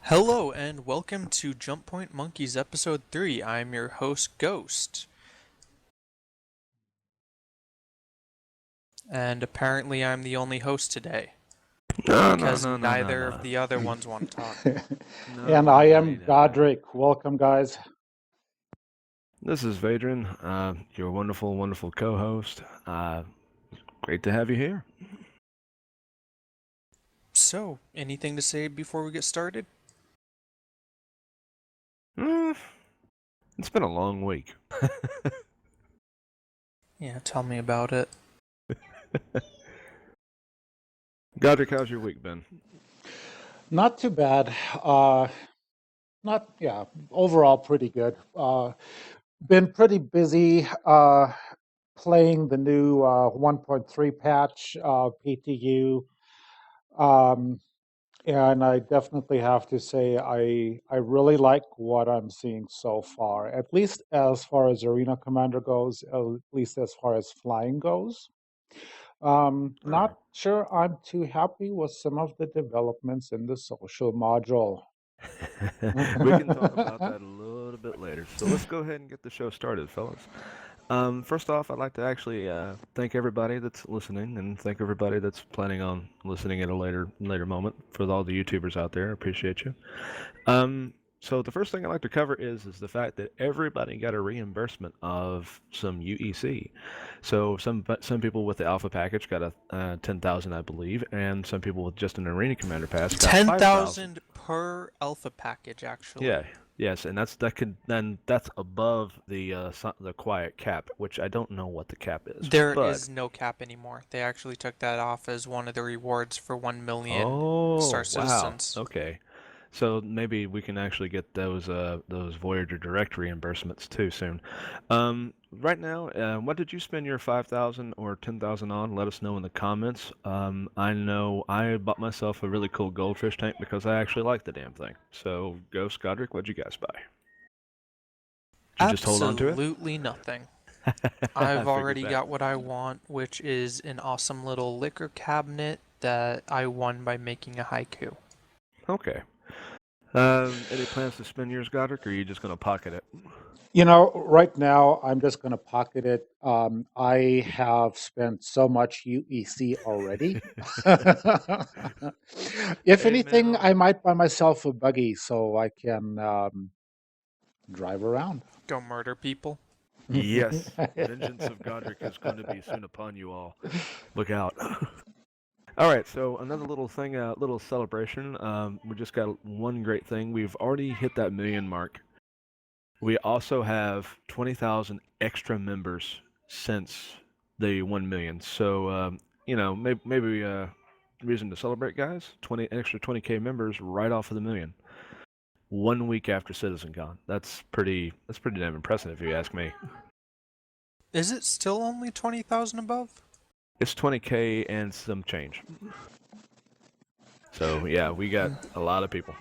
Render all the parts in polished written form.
Hello and welcome to Jump Point Monkeys Episode 3. I'm your host, Ghost. And apparently I'm the only host today, No, no, because no, no, no, neither of no. the other ones want to talk. No, And no, I that am ain't happening. Godric. Welcome, guys. This is Vadran, your wonderful, wonderful co-host. Great to have you here. So, anything to say before we get started? Mm, it's been a long week. Yeah, tell me about it. Godric, how's your week been? Not too bad. Not, yeah, overall pretty good. Been pretty busy playing the new 1.3 patch PTU. Um, and I definitely have to say I really like what I'm seeing so far, at least as far as Arena Commander goes, at least as far as flying goes. Okay. Not sure I'm too happy with some of the developments in the social module. We can talk about that a little bit later. So let's go ahead and get the show started, fellas. First off, I'd like to actually thank everybody that's listening, and thank everybody that's planning on listening at a later moment. For all the YouTubers out there, I appreciate you. So the first thing I'd like to cover is the fact that everybody got a reimbursement of some UEC. So some people with the Alpha package got a 10,000, I believe, and some people with just an Arena Commander pass got 5,000. 10,000 per alpha package, actually. Yeah, yes, and that's above the quiet cap, which I don't know what the cap is, There but is no cap anymore. They actually took that off as one of the rewards for 1 million Star oh wow, Citizens. okay. So maybe we can actually get those Voyager Direct reimbursements too soon. Right now, what did you spend your 5,000 or 10,000 on? Let us know in the comments. I know I bought myself a really cool goldfish tank because I actually like the damn thing. So, Ghost Godric, what'd you guys buy? Did you just hold on to it? Absolutely nothing. I I've figured already that. got what I want, which is an awesome little liquor cabinet that I won by making a haiku. Okay. Any plans to spend yours, Godric, or are you just gonna pocket it? You know, right now I'm just going to pocket it. I have spent so much UEC already. If Hey man, anything, I might buy myself a buggy so I can drive around. Go murder people. yes, vengeance of Godric is going to be soon upon you all. Look out. All right, so another little thing, little celebration. We just got one great thing. We've already hit that million mark. We also have 20,000 extra members since the 1 million. So, maybe reason to celebrate, guys. 20K members right off of the million. 1 week after CitizenCon. That's pretty damn impressive if you ask me. Is it still only 20,000 above? It's 20K and some change. So yeah, we got a lot of people.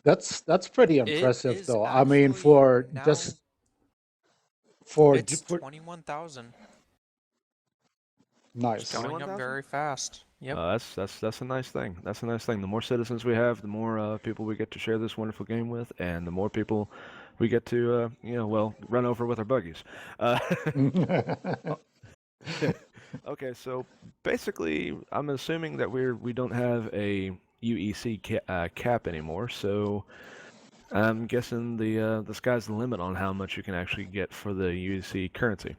That's pretty It impressive, is though. I mean, actually for now, just for, it's for 21,000. It's nice. going up 21,000? very fast. Yep. That's a nice thing. That's a nice thing. The more citizens we have, the more people we get to share this wonderful game with, and the more people we get to run over with our buggies. Uh, okay, so basically, I'm assuming that we don't have a UEC cap anymore, so I'm guessing the sky's the limit on how much you can actually get for the UEC currency.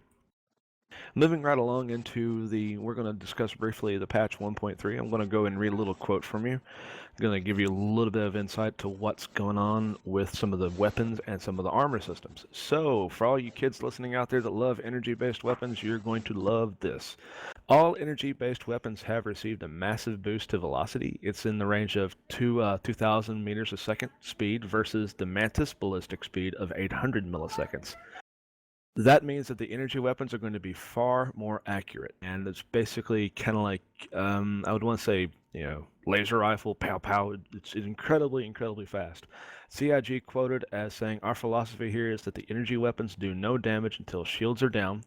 Moving right along we're going to discuss briefly the patch 1.3. I'm going to go and read a little quote from you. I'm going to give you a little bit of insight to what's going on with some of the weapons and some of the armor systems. So, for all you kids listening out there that love energy-based weapons, you're going to love this. All energy-based weapons have received a massive boost to velocity. It's in the range of 2,000 meters a second speed versus the Mantis ballistic speed of 800 milliseconds. That means that the energy weapons are going to be far more accurate, and it's basically kind of like I would want to say, laser rifle, pow pow. It's incredibly, incredibly fast. CIG quoted as saying, "Our philosophy here is that the energy weapons do no damage until shields are down.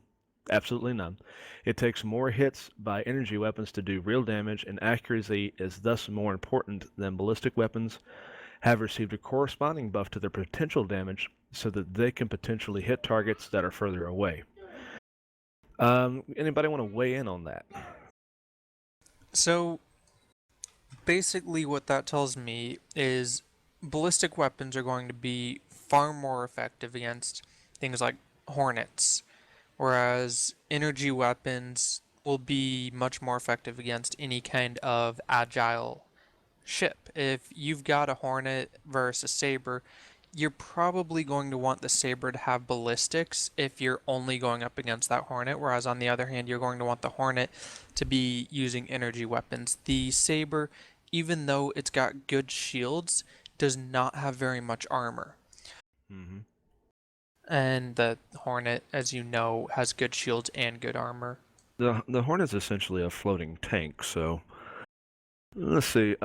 Absolutely none. It takes more hits by energy weapons to do real damage, and accuracy is thus more important than ballistic weapons have received a corresponding buff to their potential damage so that they can potentially hit targets that are further away. Anybody want to weigh in on that? So basically, what that tells me is ballistic weapons are going to be far more effective against things like hornets, whereas energy weapons will be much more effective against any kind of agile ship. If you've got a hornet versus a saber, you're probably going to want the saber to have ballistics if you're only going up against that hornet, whereas on the other hand, you're going to want the hornet to be using energy weapons. The saber, even though it's got good shields, does not have very much armor. Mm-hmm. And the hornet, as you know, has good shields and good armor. The Hornet is essentially a floating tank, so let's see.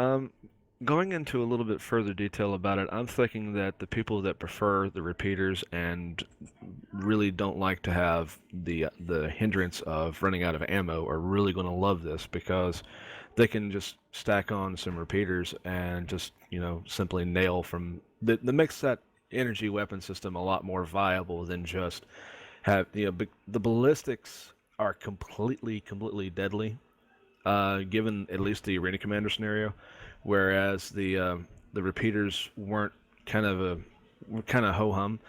Going into a little bit further detail about it, I'm thinking that the people that prefer the repeaters and really don't like to have the hindrance of running out of ammo are really going to love this because they can just stack on some repeaters and just simply nail from that makes that energy weapon system a lot more viable than just have the ballistics are completely deadly given at least the arena commander scenario, whereas the repeaters weren't kind of a were kind of ho hum.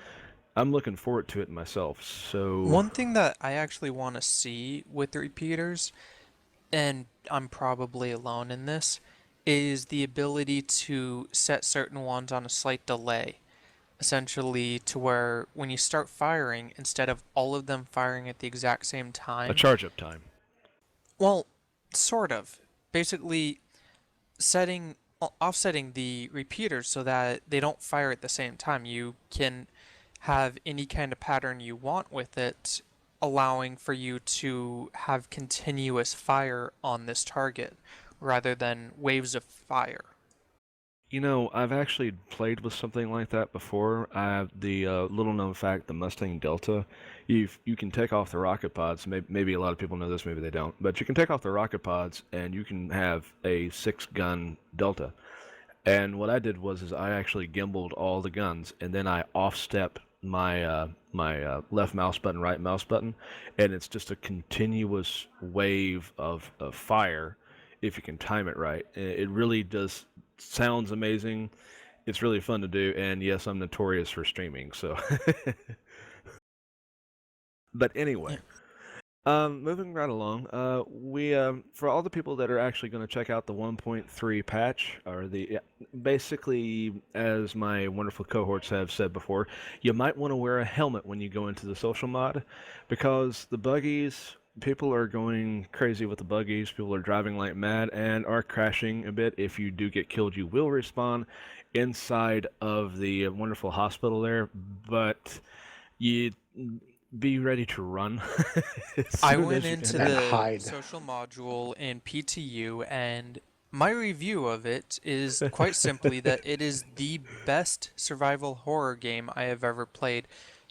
I'm looking forward to it myself. So One thing that I actually want to see with the repeaters, and I'm probably alone in this, is the ability to set certain ones on a slight delay. Essentially, to where when you start firing, instead of all of them firing at the exact same a time, charge up time. well, sort of. Basically, setting offsetting the repeaters so that they don't fire at the same time. You can have any kind of pattern you want with it, allowing for you to have continuous fire on this target rather than waves of fire. I've actually played with something like that before. I have the little known fact, the Mustang Delta. You can take off the rocket pods. Maybe a lot of people know this, maybe they don't. But you can take off the rocket pods, and you can have a 6-gun Delta. And what I did is I actually gimbaled all the guns, and then I off-step my left mouse button, right mouse button, and it's just a continuous wave of fire if you can time it right. It really does sounds amazing. It's really fun to do, and yes, I'm notorious for streaming. So, but anyway. Yeah. Moving right along, we for all the people that are actually going to check out the 1.3 patch, or basically, as my wonderful cohorts have said before, you might want to wear a helmet when you go into the social mod, because the buggies, people are going crazy with the buggies. People are driving like mad and are crashing a bit. If you do get killed, you will respawn inside of the wonderful hospital there, but you be ready to run as I soon went as you into and enter. the hide. social module in PTU, and my review of it is quite simply that it is the best survival horror game I have ever played.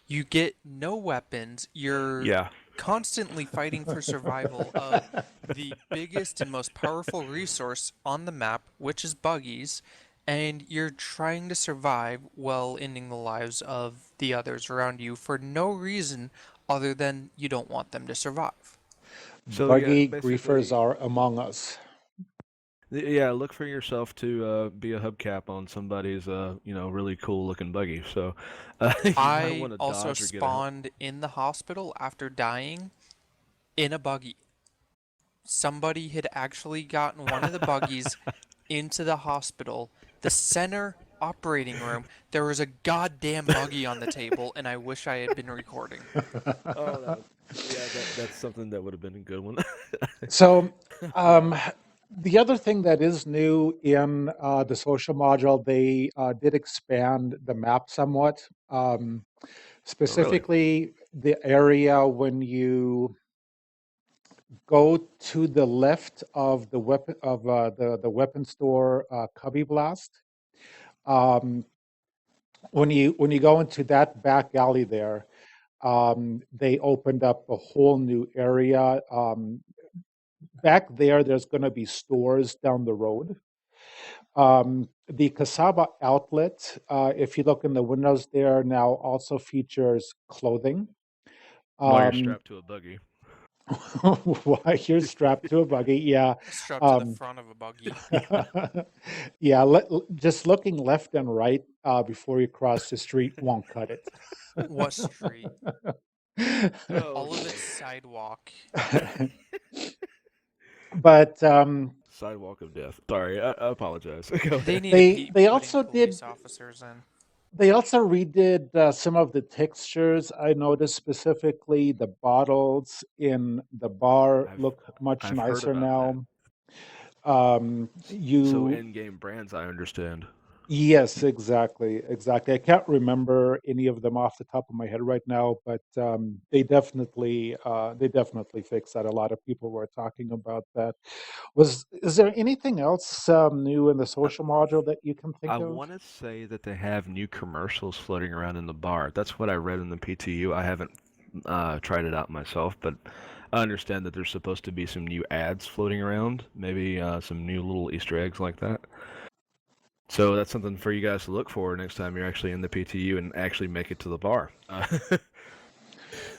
You get no weapons, you're Yeah. constantly fighting for survival of the biggest and most powerful resource on the map, which is buggies, and you're trying to survive while ending the lives of the others around you for no reason other than you don't want them to survive. So yeah, Buggy griefers basically, are among us. yeah, look for yourself to be a hubcap on somebody's really cool looking buggy. So you might I want to also dodge or get a help. spawned in the hospital after dying in a buggy. Somebody had actually gotten one of the buggies into the hospital, the center operating room. There was a goddamn buggy on the table, and I wish I had been recording. Oh, yeah, that's something that would have been a good one. So, um, the other thing that is new in the social module, they did expand the map somewhat. Oh, really? Specifically, the area when you go to the left of the weapon of the weapon store, Cubby Blast. Um, when you go into that back alley there, They opened up a whole new area. Back there, there's going to be stores down the road. The Casaba outlet, if you look in the windows there now, also features clothing. While you're Um, strapped to a buggy. while you're strapped to a buggy, yeah. Strapped to the Um, front of a buggy. yeah, just looking left and right before you cross the street won't cut it. What street? All of Okay. its sidewalk. But Sidewalk of death. Sorry, I apologize. Go They ahead. need to they keep they putting also police did officers in. they also redid some of the textures. I noticed specifically the bottles in the bar I've look much I've heard nicer about that. now. So You in-game brands, I understand. Yes, exactly, exactly. I can't remember any of them off the top of my head right now, but they definitely fixed that. A lot of people were talking about that. Is there anything else new in the I, social module that you can I think of? want to say that they have new commercials floating around in the bar. That's what I read in the PTU. I haven't tried it out myself, but I understand that there's supposed to be some new ads floating around. Maybe some new little Easter eggs like that. So that's something for you guys to look for next time you're actually in the PTU and actually make it to the bar.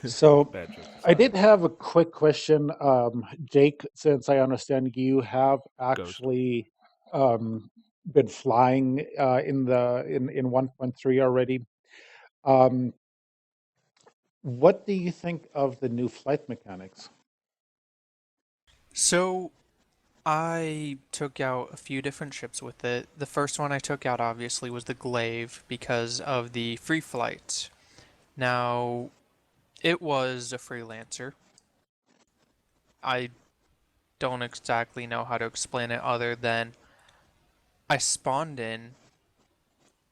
So Bad jokes I aside. did have a quick question, Jake, since I understand you have Ghost. actually been flying in 1.3 already. Um, what do you think of the new flight mechanics? So I took out a few different ships with it. The first one I took out obviously was the Glaive because of the free flight. Now, it was a freelancer. I don't exactly know how to explain it other than I spawned in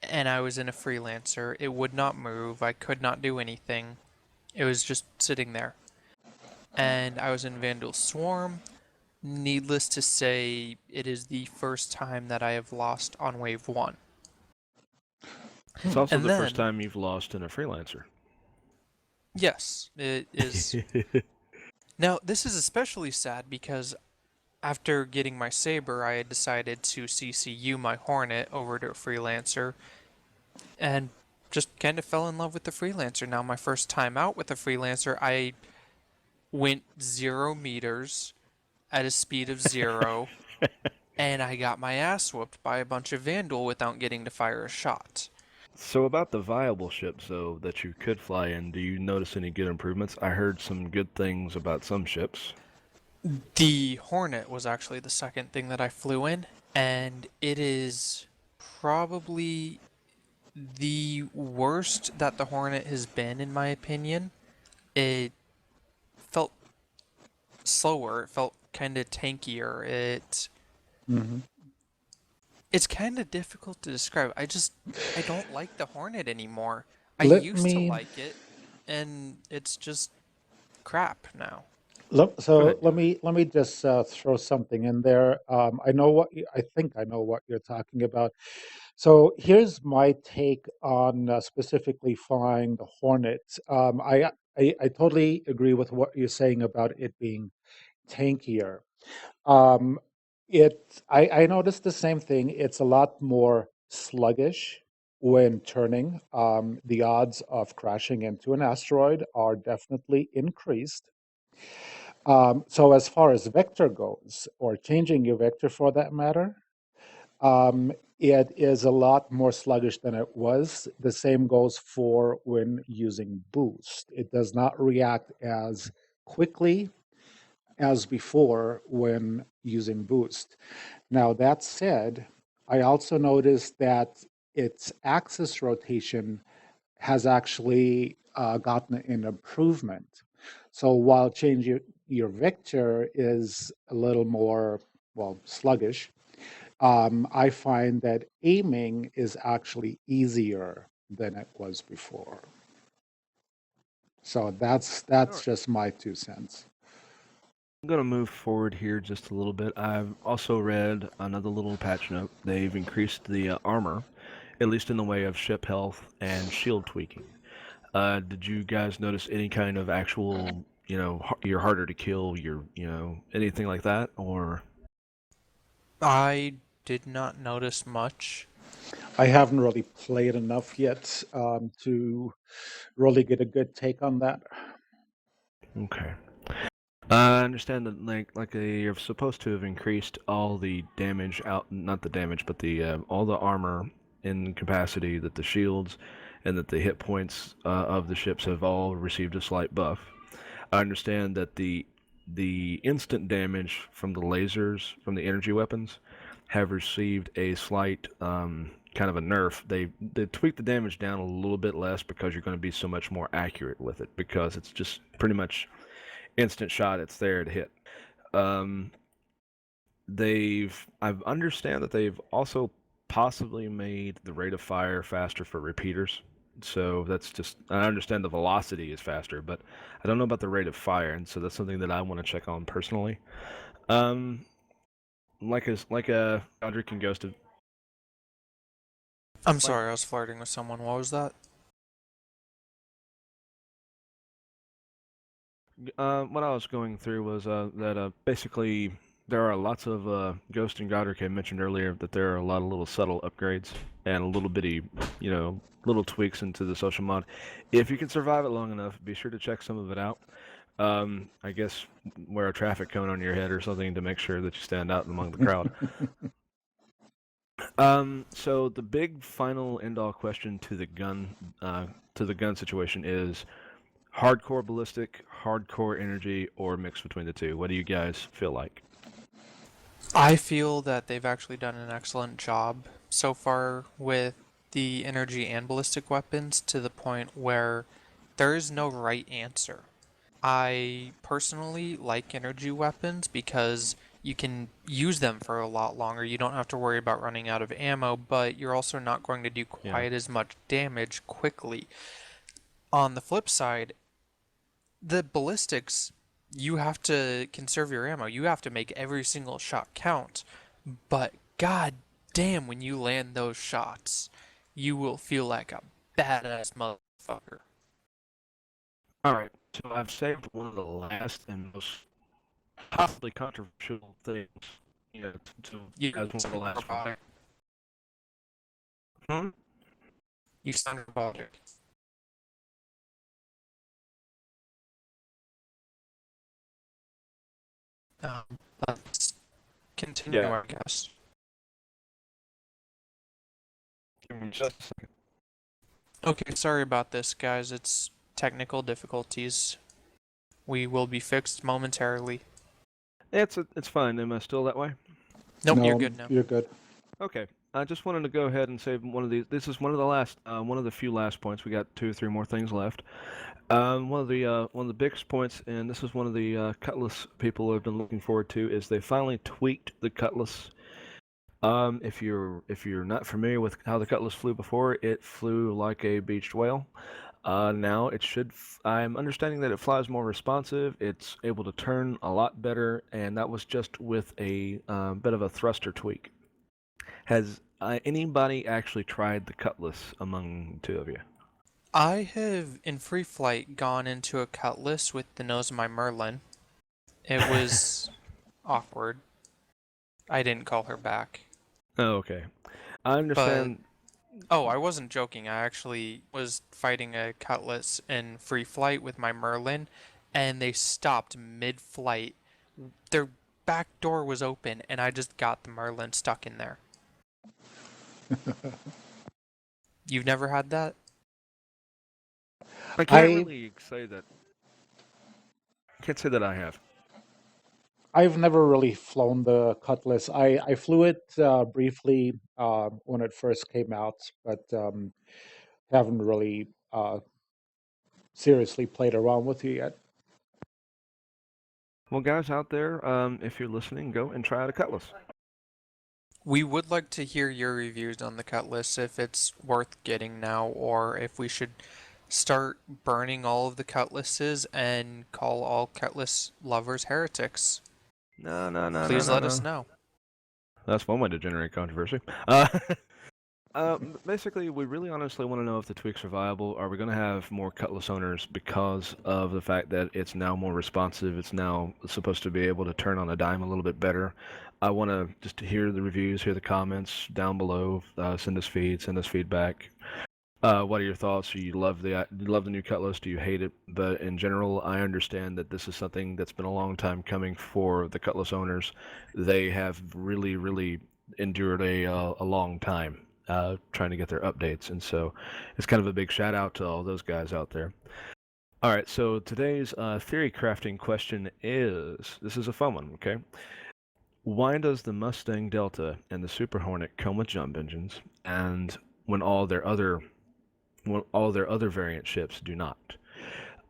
and I was in a freelancer. It would not move. I could not do anything. It was just sitting there. And I was in Vandal Swarm. Needless to say, it is the first time that I have lost on wave 1. It's Hmm. also And the first then, time you've lost in a freelancer. yes, it is. Now, this is especially sad because after getting my Saber, I had decided to CCU my Hornet over to a Freelancer and just kind of fell in love with the Freelancer. Now, my first time out with the Freelancer, I went 0 meters at a speed of 0, and I got my ass whooped by a bunch of Vandal without getting to fire a shot. So about the viable ships, though, that you could fly in, do you notice any good improvements? I heard some good things about some ships. The Hornet was actually the second thing that I flew in, and it is probably the worst that the Hornet has been, in my opinion. It felt slower. It felt kind of tankier. Hmm. It's kind of difficult to describe. I don't like the Hornet anymore. I Let used to me like it, and it's just crap now. let, Go so ahead, let Yoder. me let me just throw something in there. I think I know what you're talking about. So here's my take on specifically flying the Hornet. I totally agree with what you're saying about it being tankier. Um, I noticed the same thing. It's a lot more sluggish when turning. The odds of crashing into an asteroid are definitely increased. So as far as vector goes, or changing your vector for that matter, it is a lot more sluggish than it was. The same goes for when using boost. It does not react as quickly as before when using boost. Now, that said, I also noticed that its axis rotation has actually gotten an improvement. So while changing your vector is a little more, well, sluggish, I find that aiming is actually easier than it was before. So All that's right. just my 2 cents. I'm going to move forward here just a little bit. I've also read another little patch note. They've increased the armor, at least in the way of ship health and shield tweaking. Did you guys notice any kind of actual, you're harder to kill, anything like that, or? I did not notice much. I haven't really played enough yet to really get a good take on that. Okay. I understand that you're supposed to have increased all the damage out, not the damage, but the all the armor in capacity, that the shields and that the hit points of the ships have all received a slight buff. I understand that the instant damage from the lasers from the energy weapons have received a slight kind of a nerf. They tweaked the damage down a little bit less because you're going to be so much more accurate with it, because it's just pretty much instant shot. It's there to hit. Um, I understand that they've also possibly made the rate of fire faster for repeaters. So that's just, I understand the velocity is faster, but I don't know about the rate of fire, and so that's something that I want to check on personally. Um, like a Godric and Ghost of, I'm like sorry, I was flirting with someone. What was that? what I was going through was that basically there are lots of Ghost and Godric I mentioned earlier, that there are a lot of little subtle upgrades and a little bitty, little tweaks into the social mod. If you can survive it long enough, be sure to check some of it out. I guess wear a traffic cone on your head or something to make sure that you stand out among the crowd. So the big final end-all question to the gun situation is hardcore ballistic, hardcore energy, or mix between the two. What do you guys feel like? I feel that they've actually done an excellent job so far with the energy and ballistic weapons, to the point where there is no right answer. I personally like energy weapons because you can use them for a lot longer. You don't have to worry about running out of ammo, but you're also not going to do Yeah. quite as much damage quickly. On the flip side, the ballistics, you have to conserve your ammo. You have to make every single shot count. But god damn, when you land those shots, you will feel like a badass motherfucker. All right. So I've saved one of the last and most possibly controversial things, You as one of the sound last ones. robotic. Hmm? You sound robotic. Let's continue, Yeah. I guess. Give me just a second. Okay, sorry about this, guys. It's technical difficulties. We will be fixed momentarily. It's fine. Am I still that way? Nope, you're No, good now. you're good. Okay. I just wanted to go ahead and save one of these. This is one of the last, one of the few last points. We got 2 or 3 more things left. One of the biggest points, and this is one of the Cutlass people have been looking forward to, is they finally tweaked the Cutlass. If you're not familiar with how the Cutlass flew before, it flew like a beached whale. Now it should. I'm understanding that it flies more responsive. It's able to turn a lot better, and that was just with a bit of a thruster tweak. Has anybody actually tried the Cutlass among the two of you? I have, in free flight, gone into a cutlass with the nose of my Merlin. It was awkward. I didn't call her back. Oh, okay. I But, understand. oh, I wasn't joking. I actually was fighting a cutlass in free flight with my Merlin, and they stopped mid-flight. Their back door was open, and I just got the Merlin stuck in there. You've never had that? I can't I really say that. Can't say that I have. I've never really flown the Cutlass. I flew it briefly when it first came out, but haven't really seriously played around with it yet. Well, guys out there, if you're listening, go and try out a Cutlass. We would like to hear your reviews on the Cutlass, if it's worth getting now, or if we should start burning all of the Cutlasses and call all Cutlass lovers heretics. No, no, no, no, Please no, let us no. know. That's one way to generate controversy. Uh, Basically, we really honestly want to know if the tweaks are viable. Are we going to have more Cutlass owners because of the fact that it's now more responsive? It's now supposed to be able to turn on a dime a little bit better. I want to just hear the reviews, hear the comments down below. Send us send us feedback. What are your thoughts? Do you love the new Cutlass? Do you hate it? But in general, I understand that this is something that's been a long time coming for the Cutlass owners. They have really endured a long time trying to get their updates, and so it's kind of a big shout out to all those guys out there. All right, so today's theory crafting question is this is a fun one, okay? Why does the Mustang Delta and the Super Hornet come with jump engines, and when all their other variant ships do not?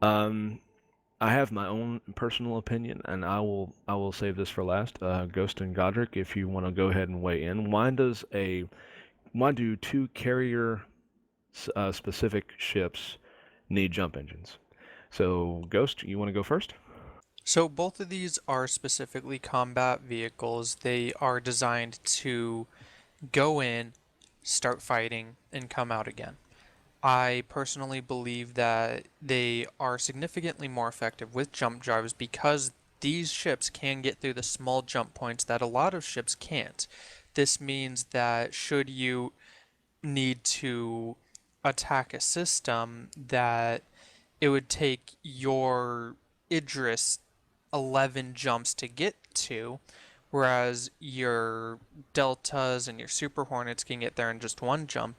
Um, I have my own personal opinion, and I will save this for last. Ghost and Godric, if you want to go ahead and weigh in, why do two carrier specific ships need jump engines? So, Ghost, you want to go first? So both of these are specifically combat vehicles. They are designed to go in, start fighting, and come out again. I personally believe that they are significantly more effective with jump drives because these ships can get through the small jump points that a lot of ships can't. This means that should you need to attack a system, that it would take your Idris 11 jumps to get to, whereas your Deltas and your Super Hornets can get there in just one jump.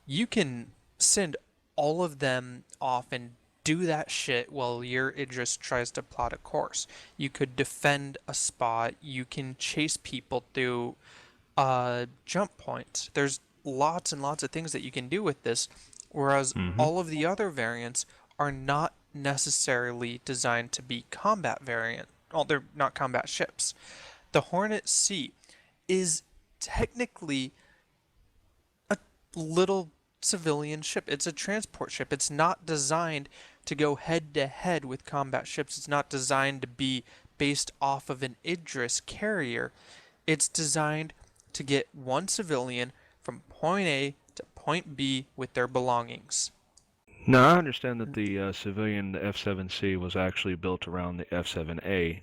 You can send all of them off and do that shit while your Idris tries to plot a course. You could defend a spot. You can chase people through jump points. There's lots and lots of things that you can do with this, whereas Mm-hmm. all of the other variants are not necessarily designed to be combat variant. Well, they're not combat ships. The Hornet C is technically a little civilian ship. It's a transport ship. It's not designed to go head to head with combat ships. It's not designed to be based off of an Idris carrier. It's designed to get one civilian from point A to point B with their belongings. Now, I understand that the civilian, the F-7C, was actually built around the F-7A,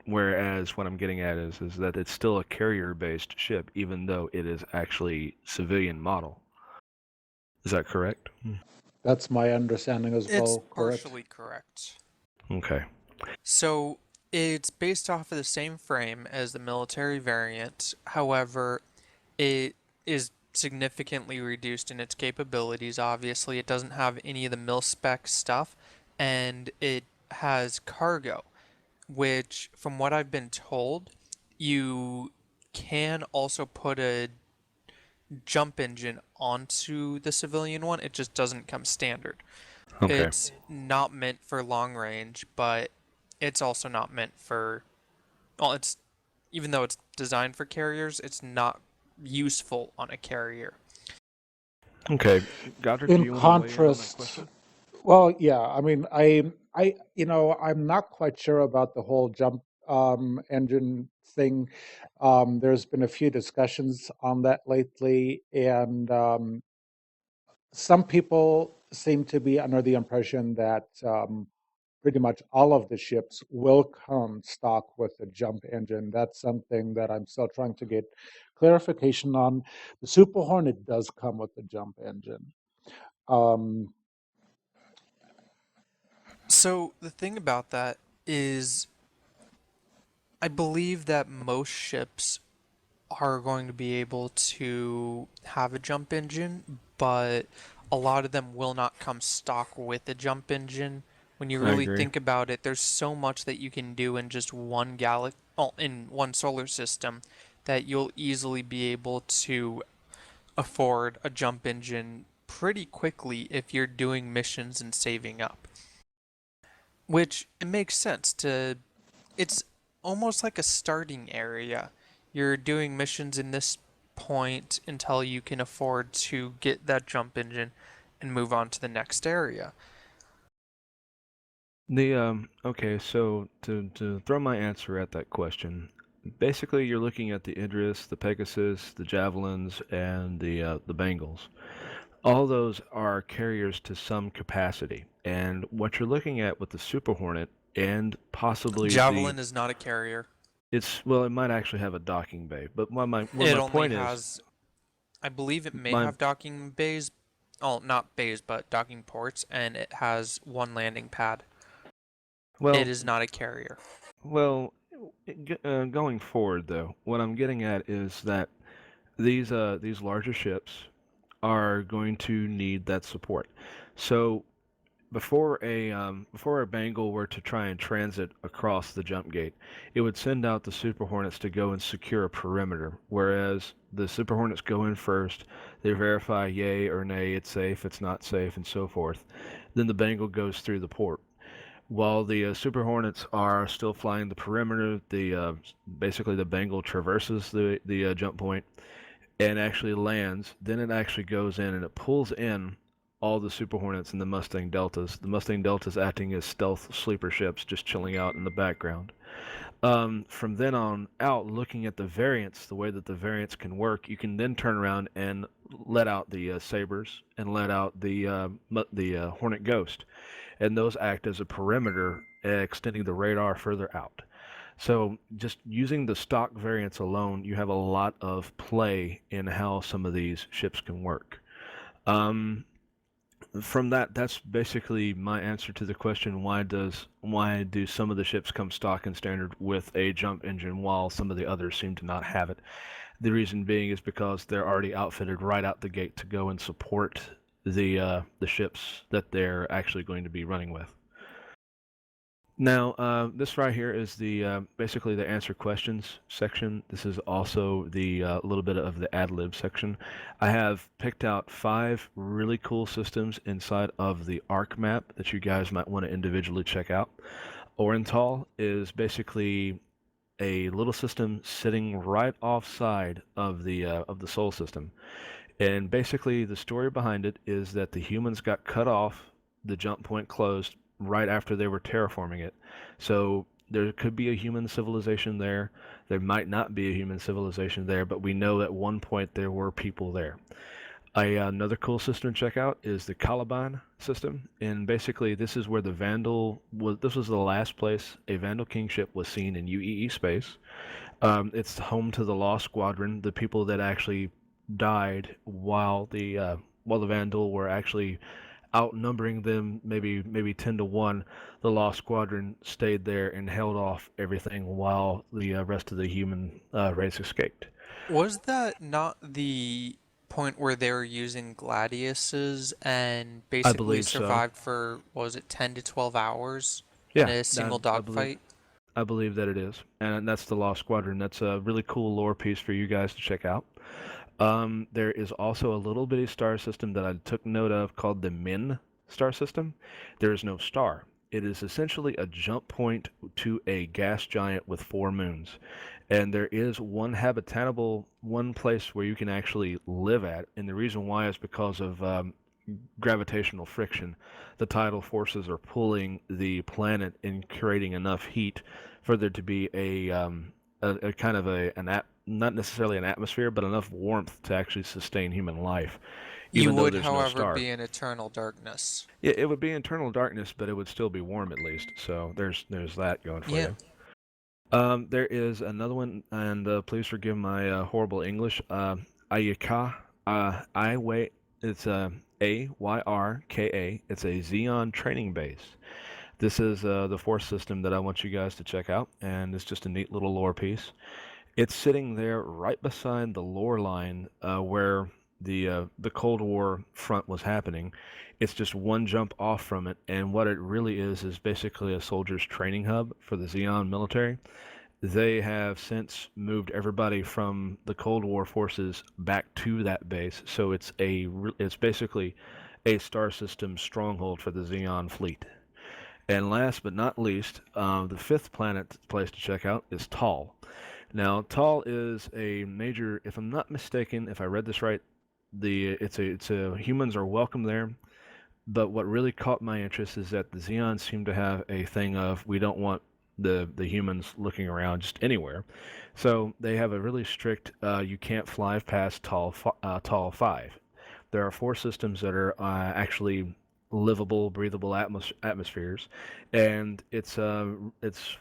whereas what I'm getting at is that it's still a carrier-based ship, even though it is actually civilian model. Is that correct? That's my understanding as It's well, correct? partially correct. Okay. So it's based off of the same frame as the military variant. However, it is significantly reduced in its capabilities. Obviously, it doesn't have any of the mil spec stuff, and it has cargo, which, from what I've been told, you can also put a jump engine onto the civilian one. It just doesn't come standard. Okay. It's not meant for long range, but it's also not meant for, well, it's, even though it's designed for carriers, it's not useful on a carrier. Okay. Godric, do In you want to weigh in on that contrast, question? well, yeah, I mean, I'm not quite sure about the whole jump engine thing. There's been a few discussions on that lately, and some people seem to be under the impression that pretty much all of the ships will come stock with a jump engine. That's something that I'm still trying to get clarification on. The Super Hornet does come with a jump engine. Um, So the thing about that is, I believe that most ships are going to be able to have a jump engine, but a lot of them will not come stock with a jump engine. When you I really agree. think about it, there's so much that you can do in just one well, in one solar system, that you'll easily be able to afford a jump engine pretty quickly if you're doing missions and saving up. Which it makes sense to, it's almost like a starting area. You're doing missions in this point until you can afford to get that jump engine and move on to the next area. The okay, so to throw my answer at that question, Basically, you're looking at the Idris, the Pegasus, the Javelins, and the Bengals. All those are carriers to some capacity, and what you're looking at with the Super Hornet and possibly the Javelin is not a carrier. it's well, it might actually have a docking bay, but what It my only point is, has, I believe it may my have docking bays. Oh, not bays, but docking ports, and it has one landing pad. It well, is not a carrier. well, going forward though, what I'm getting at is that these larger ships are going to need that support. So before a Bengal were to try and transit across the jump gate, it would send out the Super Hornets to go and secure a perimeter. Whereas the Super Hornets go in first, they verify yay or nay, it's safe, it's not safe, and so forth. Then the Bengal goes through the port. While the Super Hornets are still flying the perimeter, the basically the Bengal traverses the jump point and actually lands. Then it actually goes in and it pulls in all the Super Hornets and the Mustang Deltas. The Mustang Deltas acting as stealth sleeper ships, just chilling out in the background. From then on out, looking at the variants, the way that the variants can work, you can then turn around and let out the Sabers and let out the Hornet Ghost, and those act as a perimeter, extending the radar further out. So just using the stock variants alone, you have a lot of play in how some of these ships can work. Um, from that, that's basically my answer to the question: why do some of the ships come stock and standard with a jump engine while some of the others seem to not have it? The reason being is because they're already outfitted right out the gate to go and support the ships that they're actually going to be running with. Now, this right here is the basically the answer questions section. This is also the little bit of the ad lib section. I have picked out 5 really cool systems inside of the ARC map that you guys might want to individually check out. Orenthal is basically a little system sitting right offside of the Sol system, and basically the story behind it is that the humans got cut off, the jump point closed right after they were terraforming it. So there could be a human civilization there. There might not be a human civilization there, but we know at one point there were people there. Another cool system to check out is the Caliban system, and basically this is where the Vandal was. This was the last place a Vandal kingship was seen in UEE space. It's home to the Lost Squadron, the people that actually died while the Vandal were actually outnumbering them, maybe 10 to 1. The Lost Squadron stayed there and held off everything while the rest of the human race escaped. Was that not the point where they were using gladiuses and I basically believe so. survived for, what was it, 10 to 12 hours in Yeah, a single dogfight? I believe that it is, and that's the Lost Squadron. That's a really cool lore piece for you guys to check out. There is also a little bitty star system that I took note of called the Min star system. There is no star. It is essentially a jump point to a gas giant with 4 moons. And there is one place where you can actually live at. And the reason why is because of gravitational friction. The tidal forces are pulling the planet and creating enough heat for there to be a kind of not necessarily an atmosphere, but enough warmth to actually sustain human life, You even though would, there's no however, star. be in eternal darkness. Yeah, it would be internal darkness, but it would still be warm at least. So there's that going for Yeah. you. There is another one, and please forgive my horrible English. Ayaka. I wait. It's Ayrka. It's a Xeon training base. This is the force system that I want you guys to check out, and it's just a neat little lore piece. It's sitting there right beside the lore line where the Cold War front was happening. It's just one jump off from it, and what it really is basically a soldier's training hub for the Xeon military. They have since moved everybody from the Cold War forces back to that base, so it's basically a star system stronghold for the Xeon fleet. And last but not least, the 5th place to check out is Tal. Now, Tal is a major, if I'm not mistaken, if I read this right, it's a humans are welcome there. But what really caught my interest is that the Xeons seem to have a thing of we don't want the humans looking around just anywhere. So they have a really strict you can't fly past tall 5. There are 4 systems that are actually livable, breathable atmospheres, and it's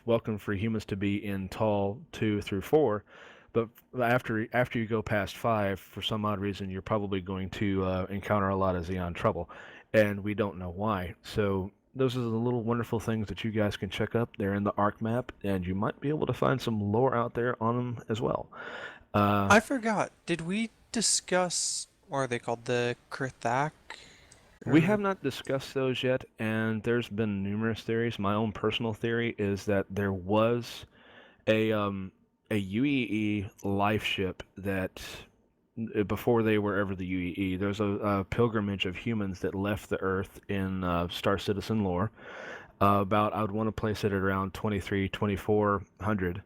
welcome for humans to be in tall 2 through 4. But after you go past 5, for some odd reason, you're probably going to encounter a lot of Xeon trouble, and we don't know why. So those are the little wonderful things that you guys can check up. They're in the ARC map, and you might be able to find some lore out there on them as well. I forgot. Did we discuss, what are they called? The Krithak? We have not discussed those yet, and there's been numerous theories. My own personal theory is that there was a UEE life ship that before they were ever the UEE, there's a pilgrimage of humans that left the Earth in Star Citizen lore. About I would want to place it at around 2400,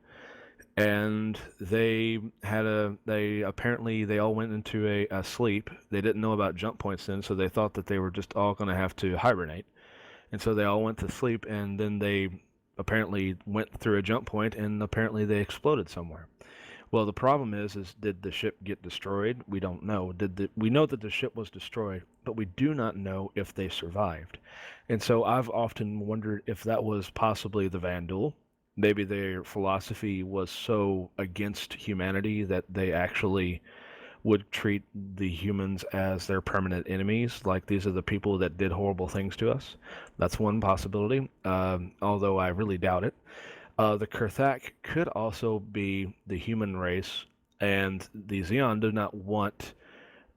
and they apparently they all went into a sleep. They didn't know about jump points then, so they thought that they were just all going to have to hibernate, and so they all went to sleep, and then they apparently went through a jump point, and apparently they exploded somewhere. Well, the problem is did the ship get destroyed? We don't know. We know that the ship was destroyed, but we do not know if they survived. And so I've often wondered if that was possibly the Vanduul. Maybe their philosophy was so against humanity that they actually would treat the humans as their permanent enemies, like these are the people that did horrible things to us. That's one possibility, although I really doubt it. The Kurthak could also be the human race, and the Xeon do not want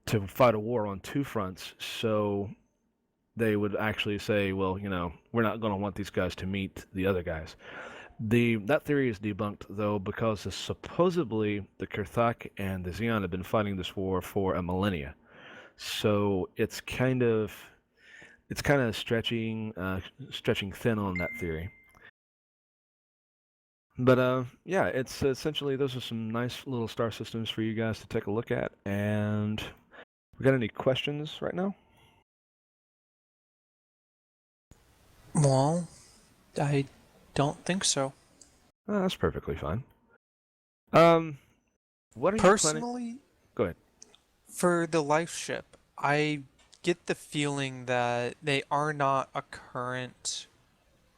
to fight a war on 2 fronts, so they would actually say, well, we're not going to want these guys to meet the other guys. That theory is debunked though because supposedly the Kurthak and the Xeon have been fighting this war for a millennia, so it's kind of stretching thin on that theory. But yeah, it's essentially those are some nice little star systems for you guys to take a look at. And we got any questions right now? Well, I don't think so. Oh, that's perfectly fine. What are you planning? Personally, Go ahead. for the life ship, I get the feeling that they are not a current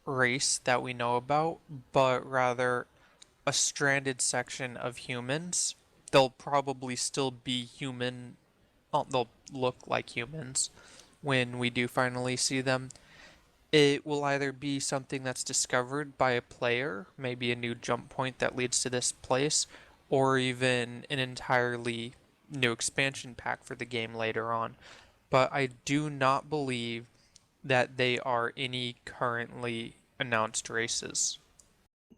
race that we know about, but rather a stranded section of humans. They'll probably still be human. Well, they'll look like humans when we do finally see them. It will either be something that's discovered by a player, maybe a new jump point that leads to this place, or even an entirely new expansion pack for the game later on. But I do not believe that they are any currently announced races.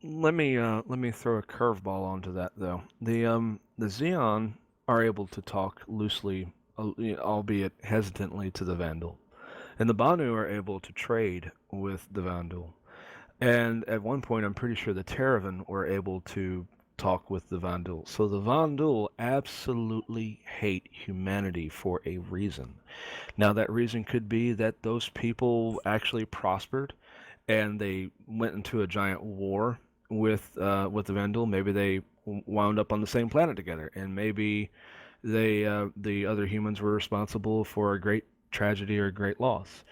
Let me throw a curveball onto that though. The Xeon are able to talk loosely, albeit hesitantly, to the Vanduul, and the Banu are able to trade with the Vanduul. And at one point, I'm pretty sure the Terravan were able to talk with the Vanduul. So the Vanduul absolutely hate humanity for a reason. Now, that reason could be that those people actually prospered and they went into a giant war with the Vanduul. Maybe they wound up on the same planet together, and maybe the other humans were responsible for a great tragedy or a great loss.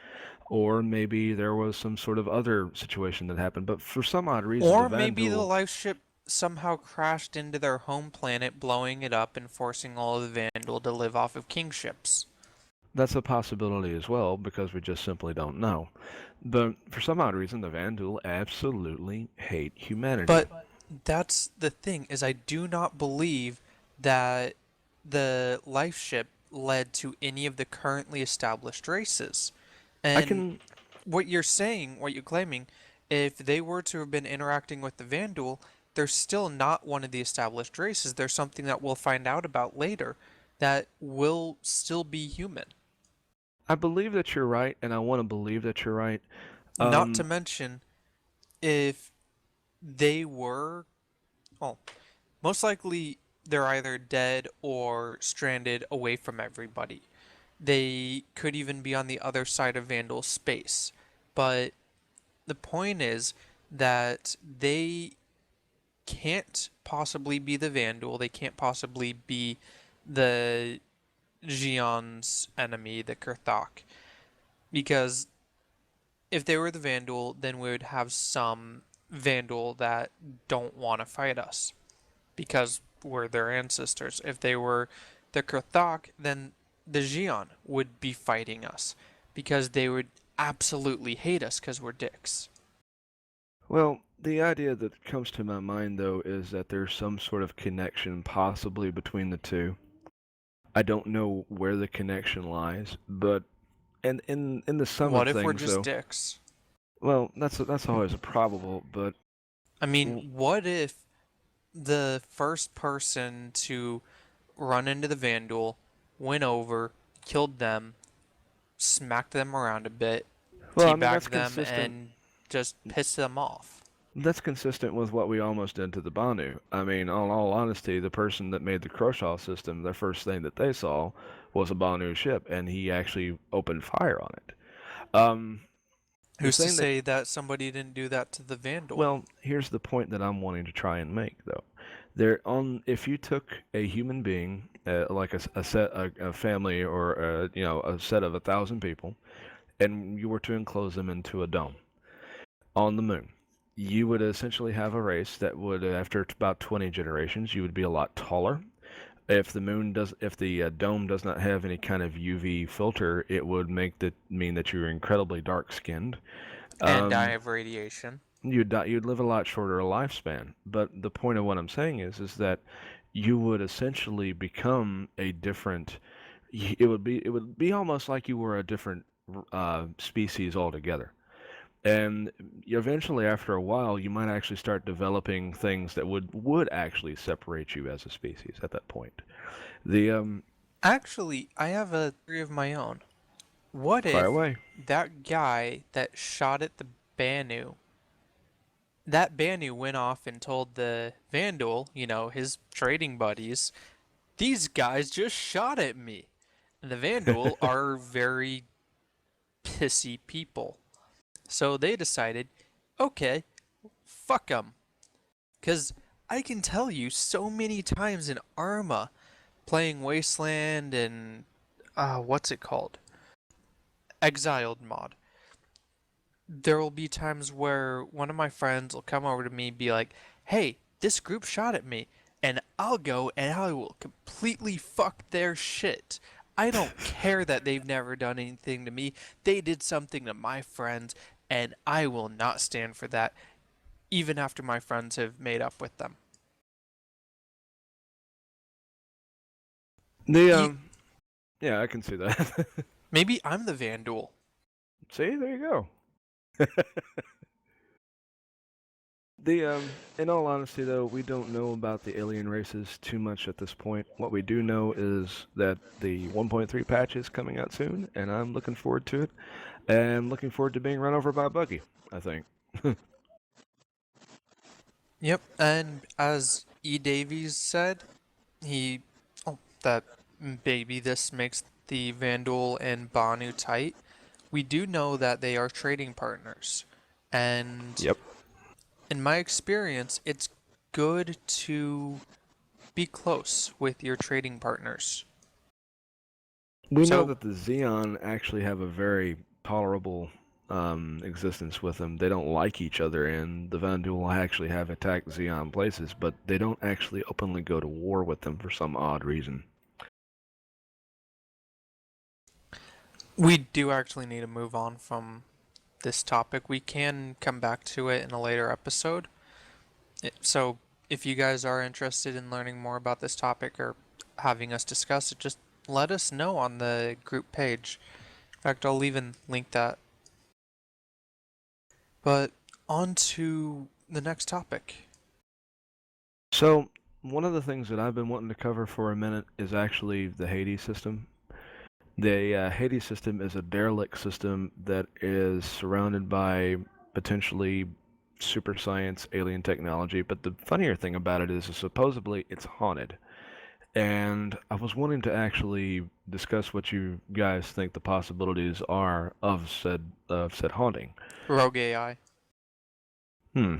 Or maybe there was some sort of other situation that happened, but for some odd reason, Or the maybe the Vanduul. life ship somehow crashed into their home planet, blowing it up and forcing all of the Vandal to live off of kingships. That's a possibility as well, because we just simply don't know. But for some odd reason, the Vanduul absolutely hate humanity. But that's the thing, is I do not believe that the life ship led to any of the currently established races. I And can. what you're saying, what you're claiming, if they were to have been interacting with the Vanduul, they're still not one of the established races. They're something that we'll find out about later that will still be human. I believe that you're right, and I want to believe that you're right. Not to Um, mention, if they were, well, most likely they're either dead or stranded away from everybody. They could even be on the other side of Vandal space. But the point is, that they can't possibly be the Vandal. They can't possibly be the Xion's enemy, the Kurthok. Because if they were the Vandal, then we would have some Vandal that don't want to fight us because we're their ancestors. If they were the Kurthok, then the Xion would be fighting us because they would absolutely hate us because we're dicks. Well, the idea that comes to my mind, though, is that there's some sort of connection possibly between the two. I don't know where the connection lies, but and in the sum What of if we're things, just though, dicks? well, that's always a probable, but I w- mean, what if the first person to run into the Vandal went over, killed them, smacked them around a bit, well, I mean that's teabagged them, consistent. and just pissed them off? That's consistent with what we almost did to the Banu. I mean, in all honesty, the person that made the Croshaw system, the first thing that they saw was a Banu ship, and he actually opened fire on it. Um, the Who's to thing that say that somebody didn't do that to the Vandal? Well, here's the point that I'm wanting to try and make, though. There, on if you took a human being, like a family, or a set of 1,000 people, and you were to enclose them into a dome on the moon, you would essentially have a race that would, after about 20 generations, you would be a lot taller. If the dome does not have any kind of UV filter, it would mean that you're incredibly dark skinned. And die Um, of radiation. you'd live a lot shorter lifespan. But the point of what I'm saying is that you would essentially become a different. It would be almost like you were a different species altogether. And eventually, after a while, you might actually start developing things that would actually separate you as a species at that point. The Actually, I have a theory of my own. What Fire if away. that guy that shot at the Banu, that Banu went off and told the Vandal, his trading buddies, these guys just shot at me. And the Vandal are very pissy people. So they decided, okay, fuck them. Because I can tell you so many times in Arma, playing Wasteland and, what's it called? Exiled mod. There will be times where one of my friends will come over to me and be like, hey, this group shot at me. And I'll go and I will completely fuck their shit. I don't care that they've never done anything to me. They did something to my friends, and I will not stand for that, even after my friends have made up with them. The You, Yeah, I can see that. maybe I'm the Vandal. See, there you go. In all honesty, though, we don't know about the alien races too much at this point. What we do know is that the 1.3 patch is coming out soon, and I'm looking forward to it. And looking forward to being run over by a buggy, I think. Yep, and as E. Davies said, he, that maybe this makes the Vandal and Banu tight. We do know that they are trading partners, and Yep. in my experience, it's good to be close with your trading partners. We know So, that the Xeon actually have a very tolerable existence with them. They don't like each other, and the Vandal actually have attacked Xeon places, but they don't actually openly go to war with them for some odd reason. we do actually need to move on from this topic. We can come back to it in a later episode. So, if you guys are interested in learning more about this topic or having us discuss it, just let us know on the group page. In fact, I'll even link that. But on to the next topic. So, one of the things that I've been wanting to cover for a minute is actually the Hades system. The Hades system is a derelict system that is surrounded by potentially super science alien technology, but the funnier thing about it is supposedly it's haunted. And I was wanting to actually discuss what you guys think the possibilities are of said haunting. Rogue AI. Hmm.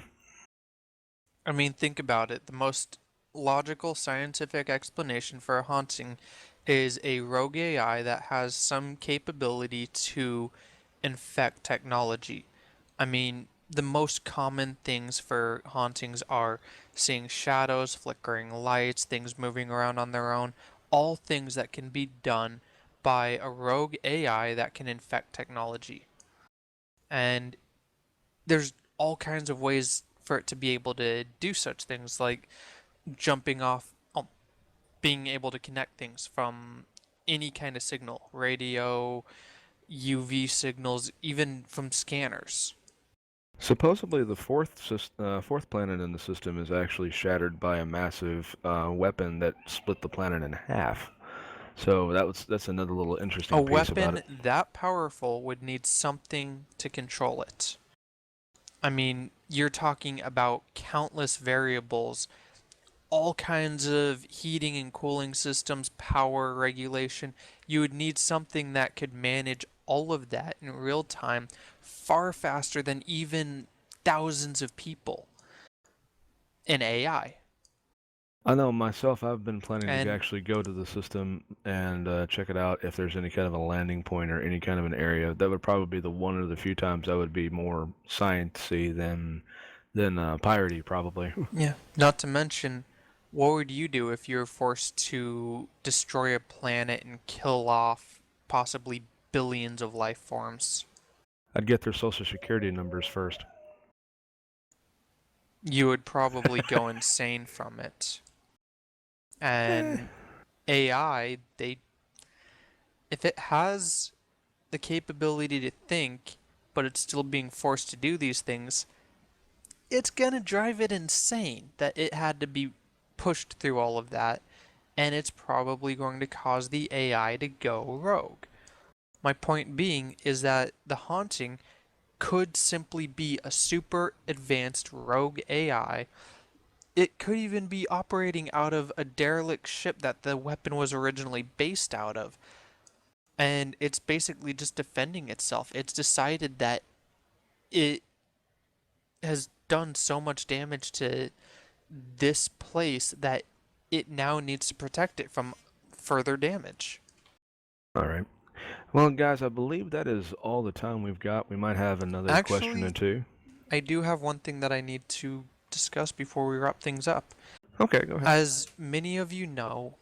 I mean, think about it. The most logical scientific explanation for a haunting is a rogue AI that has some capability to infect technology. I mean, the most common things for hauntings are seeing shadows, flickering lights, things moving around on their own, all things that can be done by a rogue AI that can infect technology. And there's all kinds of ways for it to be able to do such things, like jumping off, being able to connect things from any kind of signal, radio, UV signals, even from scanners. Supposedly, the fourth planet in the system is actually shattered by a massive weapon that split the planet in half. So that's another little A interesting piece about weapon it. that powerful would need something to control it. I mean, you're talking about countless variables, all kinds of heating and cooling systems, power regulation. You would need something that could manage all of that in real time far faster than even thousands of people in AI. I know myself, I've been planning to And actually go to the system and check it out if there's any kind of a landing point or any kind of an area. That would probably be the one of the few times I would be more sciencey than piratey, probably. yeah, not to mention, what would you do if you were forced to destroy a planet and kill off possibly billions of life forms? I'd get their social security numbers first. You would probably go insane from it. Eh, And AI, they if it has the capability to think, but it's still being forced to do these things, it's gonna drive it insane that it had to be pushed through all of that, and it's probably going to cause the AI to go rogue. My point being is that the haunting could simply be a super advanced rogue AI. It could even be operating out of a derelict ship that the weapon was originally based out of. And it's basically just defending itself. It's decided that it has done so much damage to this place that it now needs to protect it from further damage. all right. Well, guys, I believe that is all the time we've got. We might have another question or Actually, two. I do have one thing that I need to discuss before we wrap things up. Okay, go ahead. As many of you know,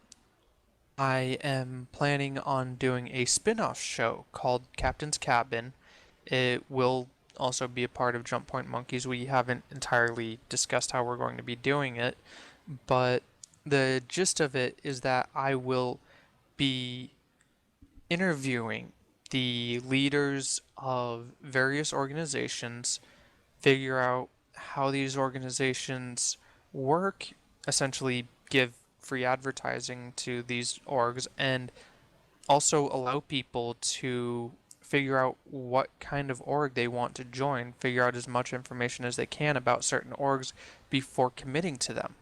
I am planning on doing a spin off show called Captain's Cabin. It will also be a part of Jump Point Monkeys. We haven't entirely discussed how we're going to be doing it, but the gist of it is that I will be interviewing the leaders of various organizations, figure out how these organizations work, essentially give free advertising to these orgs, and also allow people to figure out what kind of org they want to join, figure out as much information as they can about certain orgs before committing to them.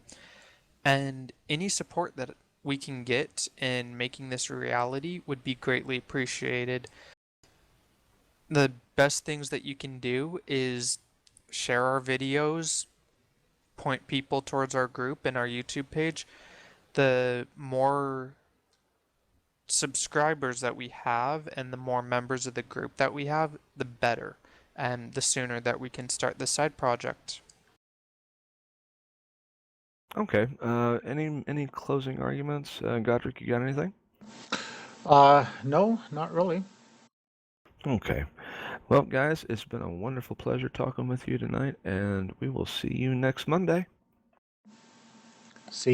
And any support that we can get in making this a reality would be greatly appreciated. The best things that you can do is share our videos, point people towards our group and our YouTube page. The more subscribers that we have and the more members of the group that we have, the better, and the sooner that we can start this side project. Okay. Any closing arguments, Godric? You got anything? No, not really. Okay. Well, guys, it's been a wonderful pleasure talking with you tonight, and we will see you next Monday.